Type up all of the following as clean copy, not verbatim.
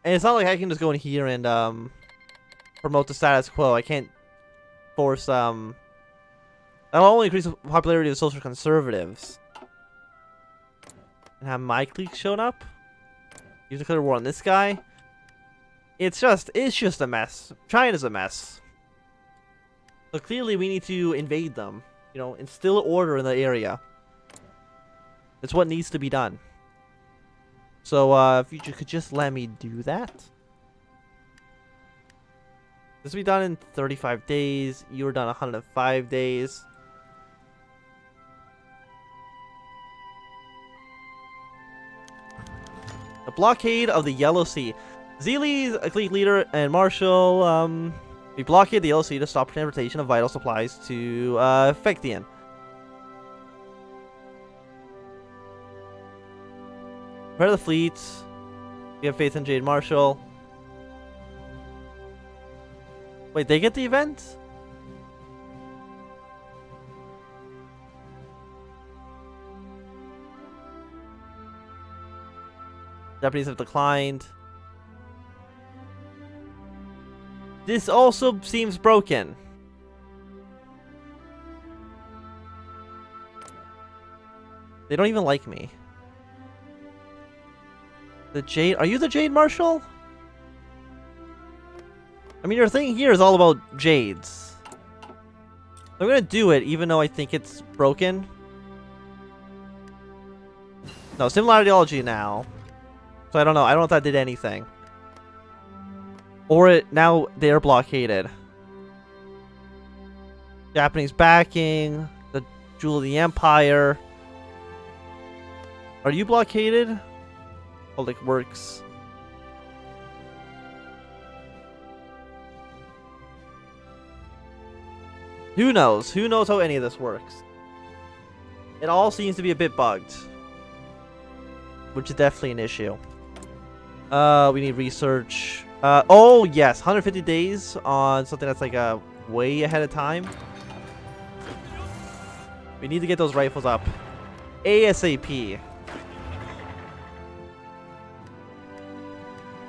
And it's not like I can just go in here and promote the status quo. I can't force that'll only increase the popularity of social conservatives. And have my clique shown up. Use declare war on this guy. It's just a mess. China's a mess. So clearly we need to invade them. You know, instill order in the area. It's what needs to be done. So if you could just let me do that. This will be done in 35 days. You were done 105 days. The blockade of the Yellow Sea. Zeely's a clique leader and Marshall, we blockade the Yellow Sea to stop transportation of vital supplies to Fectian. Prepare the fleet. We have faith in Jade Marshall. Wait, they get the event? Japanese have declined. This also seems broken. They don't even like me. The Jade... Are you the Jade Marshal? I mean, your thing here is all about Jades. I'm gonna do it, even though I think it's broken. No, similar ideology now. So I don't know. I don't know if that did anything. Or now they're blockaded. Japanese backing. The Jewel of the Empire. Are you blockaded? Public Works. Who knows? Who knows how any of this works? It all seems to be a bit bugged. Which is definitely an issue. We need research. Oh, yes. 150 days on something that's like way ahead of time. We need to get those rifles up. ASAP.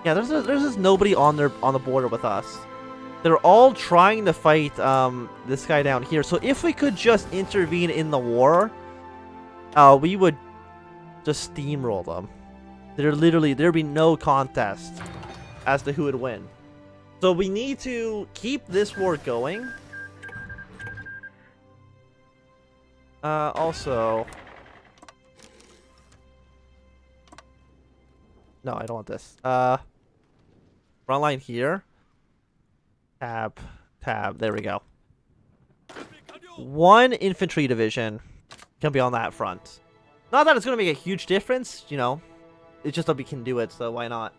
Yeah, there's just nobody on the border with us. They're all trying to fight this guy down here. So if we could just intervene in the war, we would just steamroll them. There'd be no contest as to who would win. So we need to keep this war going. Also... No, I don't want this. Front line here. Tab. There we go. One infantry division can be on that front. Not that it's going to make a huge difference, you know. It's just that we can do it, so why not?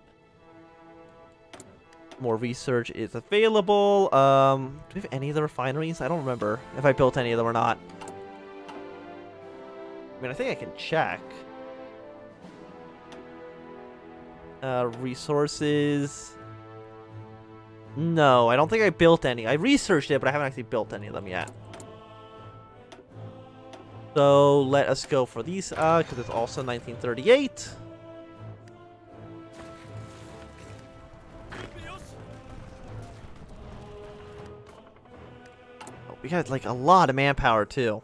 More research is available. Do we have any of the refineries? I don't remember if I built any of them or not. I mean, I think I can check. Resources. No, I don't think I built any. I researched it, but I haven't actually built any of them yet. So let us go for these, because it's also 1938. Oh, we got like a lot of manpower too.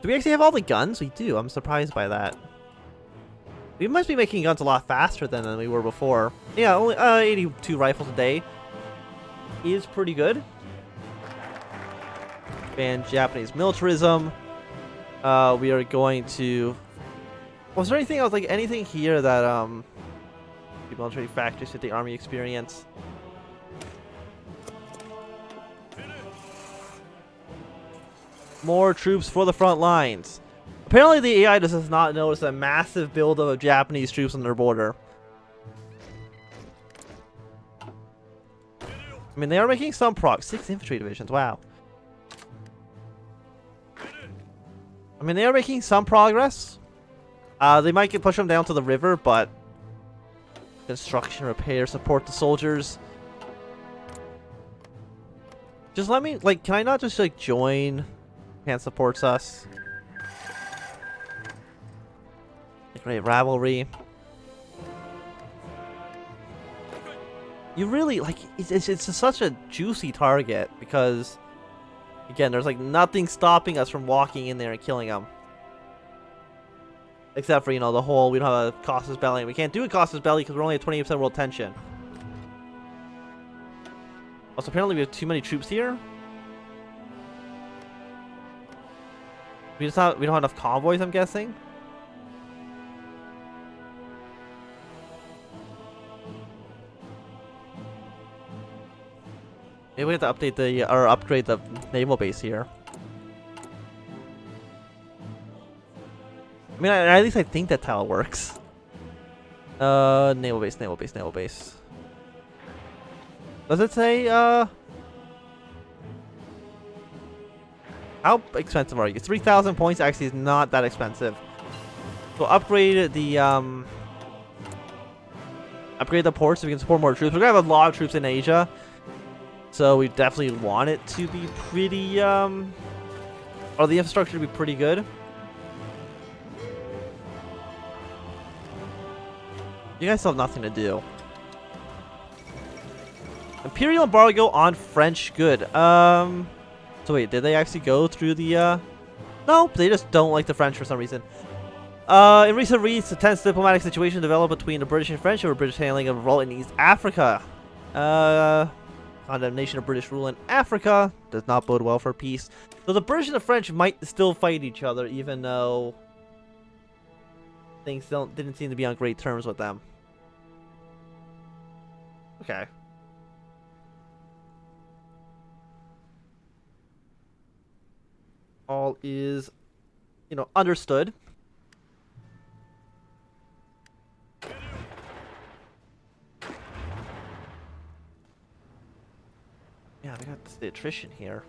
Do we actually have all the guns? We do. I'm surprised by that. We must be making guns a lot faster than we were before. Yeah, only 82 rifles a day is pretty good. Ban Japanese militarism. We are going to... Was there anything else, like anything here that the military factors with the army experience? More troops for the front lines. Apparently the AI does not notice a massive buildup of Japanese troops on their border. I mean, they are making some progress. 6 infantry divisions, wow. I mean, they are making some progress. They might push them down to the river, but... Construction, repair, support the soldiers. Just let me, like, can I not just, like, join... Japan supports us. Great rivalry. You really, like, it's such a juicy target because, again, there's like nothing stopping us from walking in there and killing them. Except for, you know, the whole, we don't have a Costas Belly. We can't do a Costas Belly because we're only at 28% world tension. Also, apparently we have too many troops here. We don't have enough convoys, I'm guessing. Maybe we have to update the, or upgrade the naval base here. I mean, at least I think that's how it works. Naval base, naval base, naval base. Does it say, how expensive are you? 3,000 points actually is not that expensive. So upgrade the ports so we can support more troops. We're gonna have a lot of troops in Asia. So we definitely want it to be pretty, or the infrastructure to be pretty good. You guys still have nothing to do. Imperial embargo on French good. So wait, did they actually go through the, Nope, they just don't like the French for some reason. In recent weeks, a tense diplomatic situation developed between the British and French over British handling of role in East Africa. Condemnation of British rule in Africa does not bode well for peace. So the British and the French might still fight each other, even though things didn't seem to be on great terms with them. Okay. All is, you know, understood. Yeah, we got the attrition here.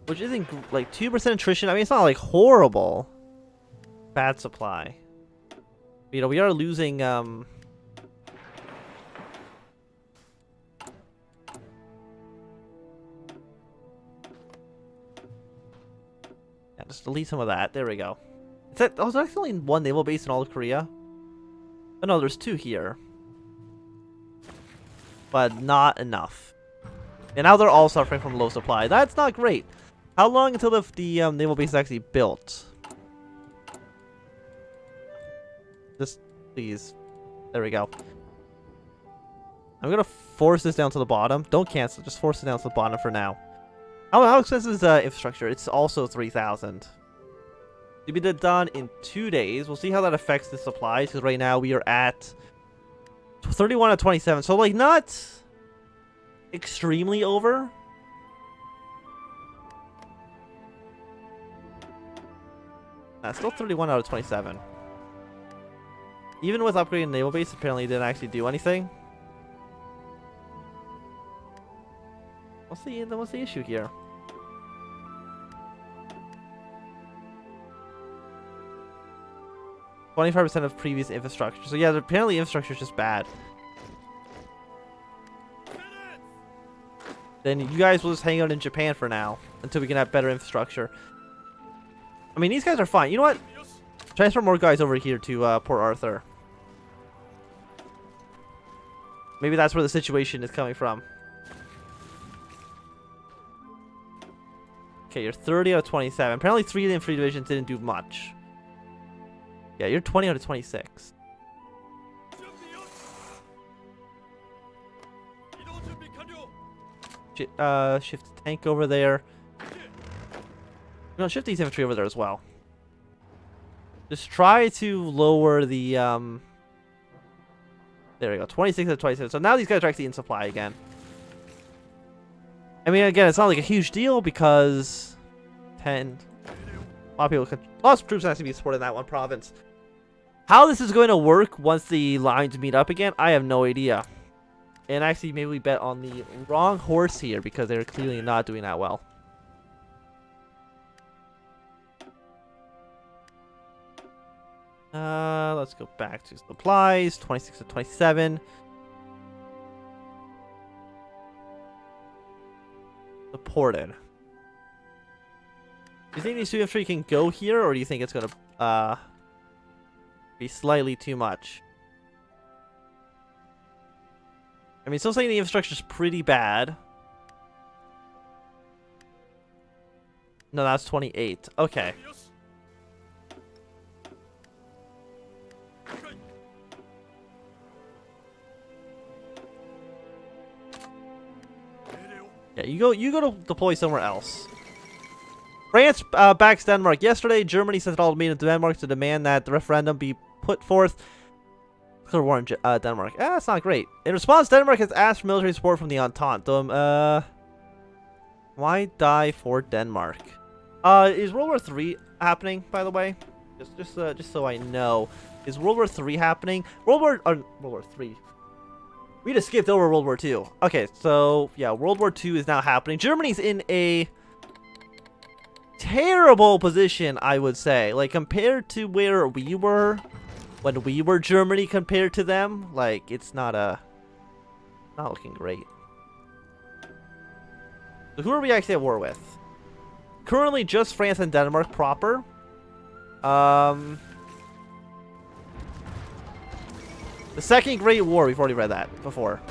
Which isn't, like, 2% attrition. I mean, it's not, like, horrible. Bad supply. You know, we are losing, Yeah, just delete some of that. There we go. Is that, oh, there's actually only one naval base in all of Korea? Oh, no, there's two here. But not enough. And now they're all suffering from low supply. That's not great. How long until the naval base is actually built? Just, please. There we go. I'm gonna force this down to the bottom. Don't cancel. Just force it down to the bottom for now. How expensive is infrastructure? It's also 3,000. To be done in 2 days. We'll see how that affects the supplies. Because right now we are at 31 out of 27. So, like, not extremely over. Still 31 out of 27. Even with upgrading the naval base, apparently it didn't actually do anything. What's the issue here? %25% of previous infrastructure. So yeah, apparently infrastructure is just bad. Then you guys will just hang out in Japan for now until we can have better infrastructure. I mean, these guys are fine. You know what? Transfer more guys over here to Port Arthur. Maybe that's where the situation is coming from. Okay, you're 30 out of 27. Apparently 3 of the infantry divisions didn't do much. Yeah, you're 20 out of 26. Shift tank over there. No, shift these infantry over there as well. Just try to lower the, there we go, 26 out of 27. So now these guys are actually in supply again. I mean, again, it's not like a huge deal because lots of troops have to be supported in that one province. How this is going to work once the lines meet up again, I have no idea. And actually, maybe we bet on the wrong horse here because they're clearly not doing that well. Let's go back to supplies. 26 to 27. Supported. Do you think these two infantry can go here, or do you think it's gonna be slightly too much? I mean, still saying the infrastructure is pretty bad. No, that's 28. Okay. Yeah, you go to deploy somewhere else. France backs Denmark. Yesterday, Germany sent an ultimatum to Denmark to demand that the referendum be put forth. Declare war in Denmark. That's not great. In response, Denmark has asked for military support from the Entente. Why die for Denmark? Is World War III happening, by the way? Just so I know. Is World War III happening? World War III. We just skipped over World War II. Okay, so yeah, World War II is now happening. Germany's in a terrible position, I would say. Like, compared to where we were when we were Germany compared to them, like, it's not looking great. So who are we actually at war with? Currently just France and Denmark proper. The Second Great War, we've already read that before.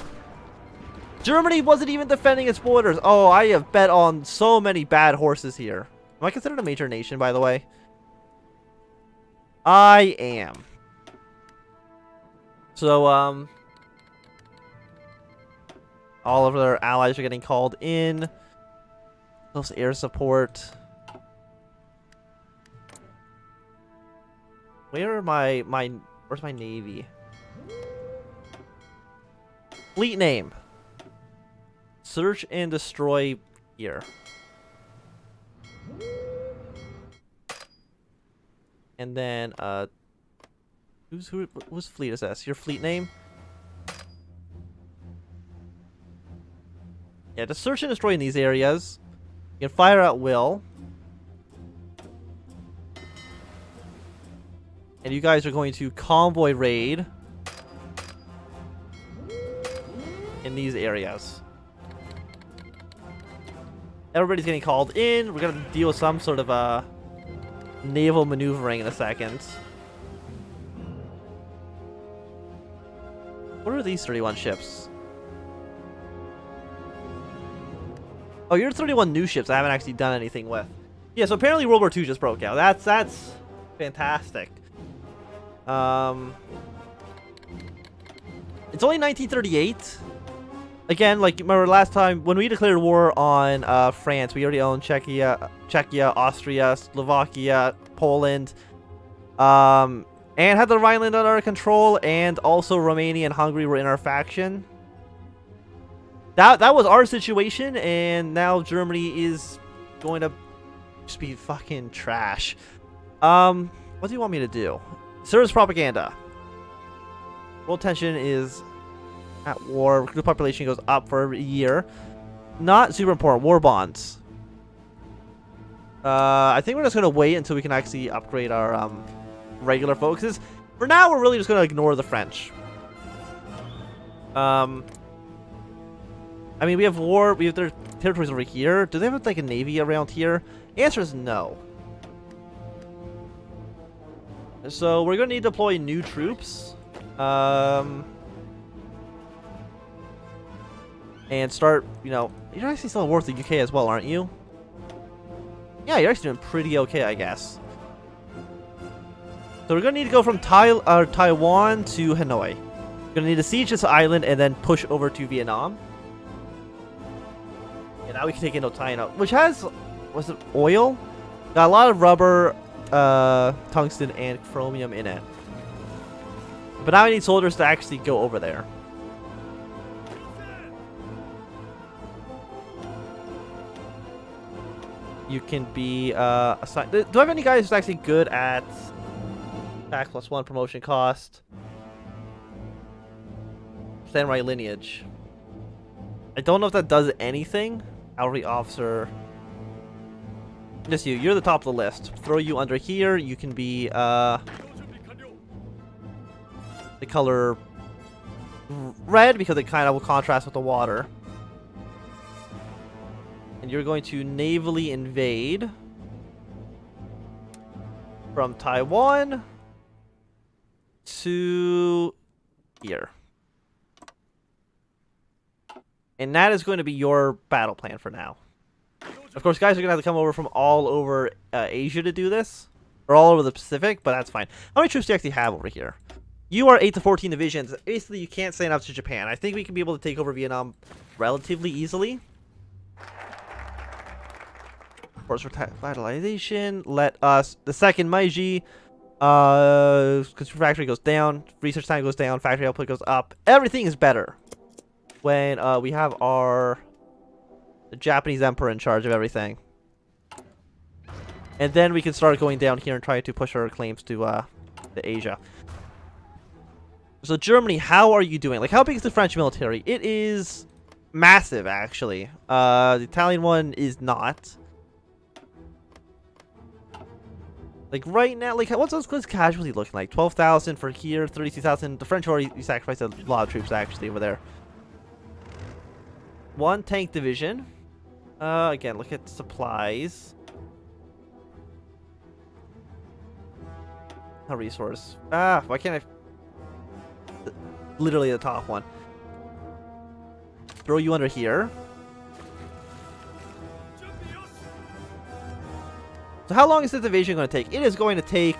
Germany wasn't even defending its borders. Oh, I have bet on so many bad horses here. Am I considered a major nation, by the way? I am. So, all of their allies are getting called in. Close air support. Where are where's my navy? Fleet name. Search and destroy here. And then, whose fleet is this? Your fleet name? Yeah, to search and destroy in these areas. You can fire at will. And you guys are going to convoy raid in these areas. Everybody's getting called in. We're going to deal with some sort of naval maneuvering in a second. What are these 31 ships? Oh, you're 31 new ships I haven't actually done anything with. Yeah, so apparently World War II just broke out. That's fantastic. It's only 1938. Again, like, remember last time when we declared war on France, we already owned Czechia, Austria, Slovakia, Poland, and had the Rhineland under our control, and also Romania and Hungary were in our faction. That was our situation, and now Germany is going to just be fucking trash. What do you want me to do? Service propaganda. World tension is at war. Recruit population goes up for a year. Not super important. War bonds. I think we're just gonna wait until we can actually upgrade our regular focuses. For now, we're really just gonna ignore the French. I mean, we have war. We have their territories over here. Do they have like a navy around here? The answer is no. So we're gonna need to deploy new troops. And start, you know, you're actually still worth the UK as well, aren't you? Yeah, you're actually doing pretty okay, I guess. So we're gonna need to go from Taiwan to Hanoi. We're gonna need to siege this island and then push over to Vietnam. And now we can take Indochina, which has, was it oil? Got a lot of rubber, tungsten, and chromium in it. But now I need soldiers to actually go over there. You can be assigned. Do I have any guys who's actually good at attack +1 promotion cost? Samurai lineage. I don't know if that does anything. Cavalry officer. Just you. You're the top of the list. Throw you under here. You can be the color red because it kind of will contrast with the water. And you're going to navally invade from Taiwan to here. And that is going to be your battle plan for now. Of course, guys are going to have to come over from all over Asia to do this. Or all over the Pacific, but that's fine. How many troops do you actually have over here? You are 8 to 14 divisions. Basically, you can't stand up to Japan. I think we can be able to take over Vietnam relatively easily. Force revitalization. Let us... The second Meiji... Consumer factory goes down. Research time goes down. Factory output goes up. Everything is better when we have the Japanese emperor in charge of everything. And then we can start going down here and try to push our claims to Asia. So Germany, how are you doing? Like, how big is the French military? It is massive, actually. The Italian one is not. Like, right now, like, what's casualty looking like? 12,000 for here, 32,000. The French already sacrificed a lot of troops, actually, over there. 1 tank division. Again, look at supplies. A resource. Why can't I... Literally the top one. Throw you under here. So how long is this invasion going to take? It is going to take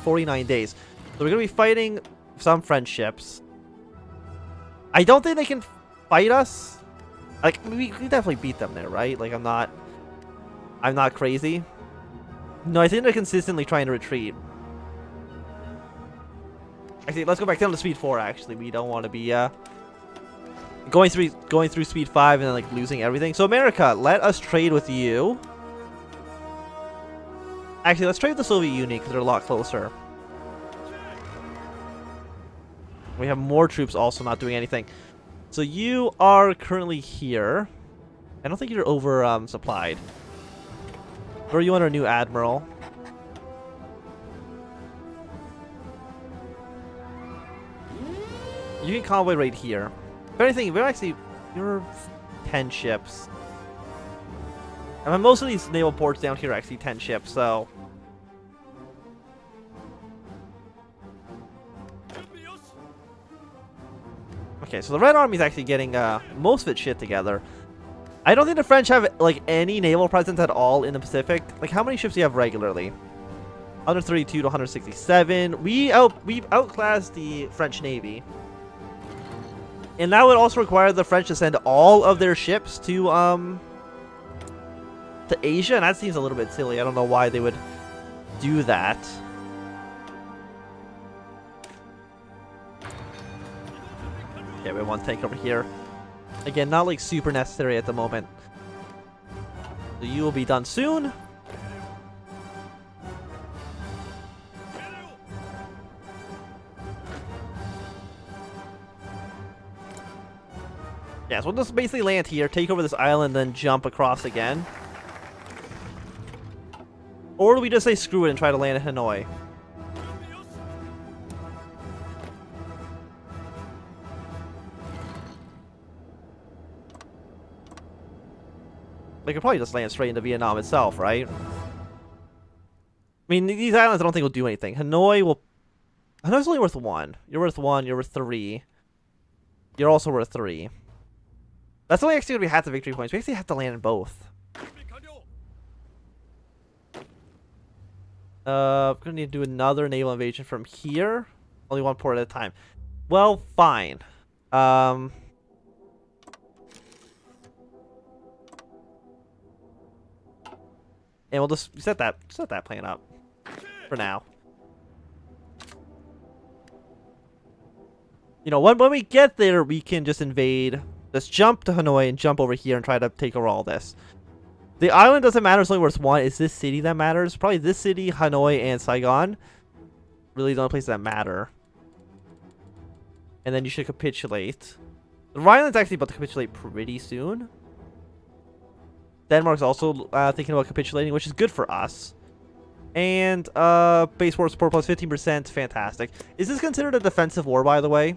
49 days. So we're going to be fighting some French ships. I don't think they can fight us. Like, we definitely beat them there, right? Like, I'm not crazy. No, I think they're consistently trying to retreat. Actually, let's go back down to speed 4, actually. We don't want to be going through speed 5 and then, like, losing everything. So America, let us trade with you. Actually, let's trade with the Soviet Union because they're a lot closer. We have more troops also not doing anything. So you are currently here. I don't think you're over supplied. Or you want our new admiral? You can convoy right here. If anything, you're 10 ships. And most of these naval ports down here are actually 10 ships, so... Okay, so the Red Army is actually getting most of its shit together. I don't think the French have, like, any naval presence at all in the Pacific. Like, how many ships do you have regularly? 132 to 167. We outclassed the French Navy. And that would also require the French to send all of their ships to Asia, and that seems a little bit silly. I don't know why they would do that. Okay, we have 1 tank over here. Again, not like super necessary at the moment. So you will be done soon. Yeah, so we'll just basically land here, take over this island, then jump across again. Or do we just say screw it and try to land in Hanoi? They could probably just land straight into Vietnam itself, right? I mean, these islands I don't think will do anything. Hanoi's only worth 1. You're worth 1, you're worth 3. You're also worth 3. That's only actually going to be half the victory points. We actually have to land in both. We're going to need to do another naval invasion from here. Only 1 port at a time. Well, fine. And we'll just set that plan up for now. You know, when we get there, we can just invade. Just jump to Hanoi and jump over here and try to take over all this. The island doesn't matter. It's only worth 1. It's this city that matters. Probably this city, Hanoi, and Saigon. Really the only places that matter. And then you should capitulate. The Rhineland's actually about to capitulate pretty soon. Denmark's also thinking about capitulating, which is good for us. And base war support plus 15%. Fantastic. Is this considered a defensive war, by the way?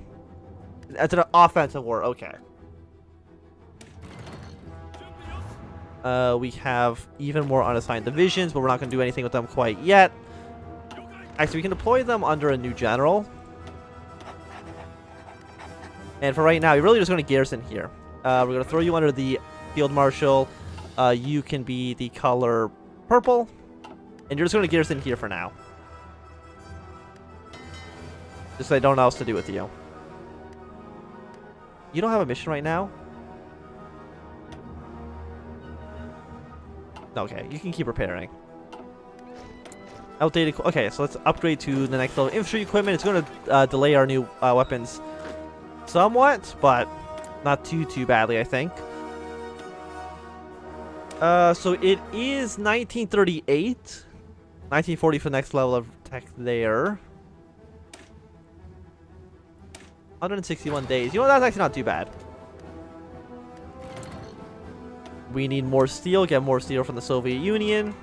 It's an offensive war. Okay. We have even more unassigned divisions, but we're not going to do anything with them quite yet. Actually, we can deploy them under a new general. And for right now, we're really just going to garrison here. We're gonna throw you under the field marshal. You can be the color purple, and you're just gonna garrison here for now. Just I don't know what else to do with you. You don't have a mission right now? Okay, you can keep repairing. Outdated. Okay, so let's upgrade to the next level. Infantry equipment. It's going to delay our new weapons somewhat, but not too badly, I think. So it is 1938. 1940 for the next level of tech there. 161 days. You know, that's actually not too bad. We need more steel. Get more steel from the Soviet Union.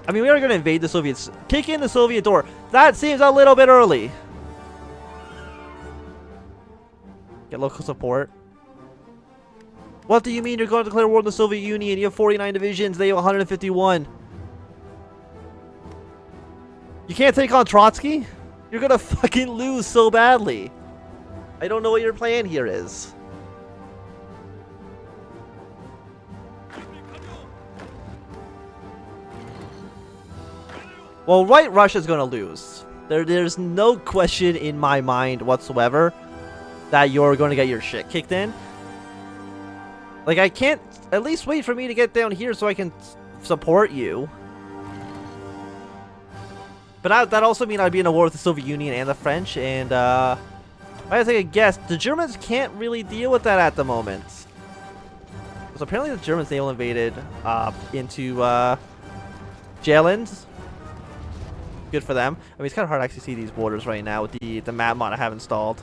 I mean, we are going to invade the Soviets. Kick in the Soviet door. That seems a little bit early. Get local support. What do you mean you're going to declare war on the Soviet Union? You have 49 divisions. They have 151. You can't take on Trotsky? You're going to fucking lose so badly. I don't know what your plan here is. Well, White Russia's gonna lose. There's no question in my mind whatsoever that you're going to get your shit kicked in. Like, I can't at least wait for me to get down here so I can support you. But that also means I'd be in a war with the Soviet Union and the French, and if I had to take a guess, the Germans can't really deal with that at the moment. So apparently the Germans naval invaded into Jelens. Good for them. I mean, it's kind of hard to actually see these borders right now with the map mod I have installed.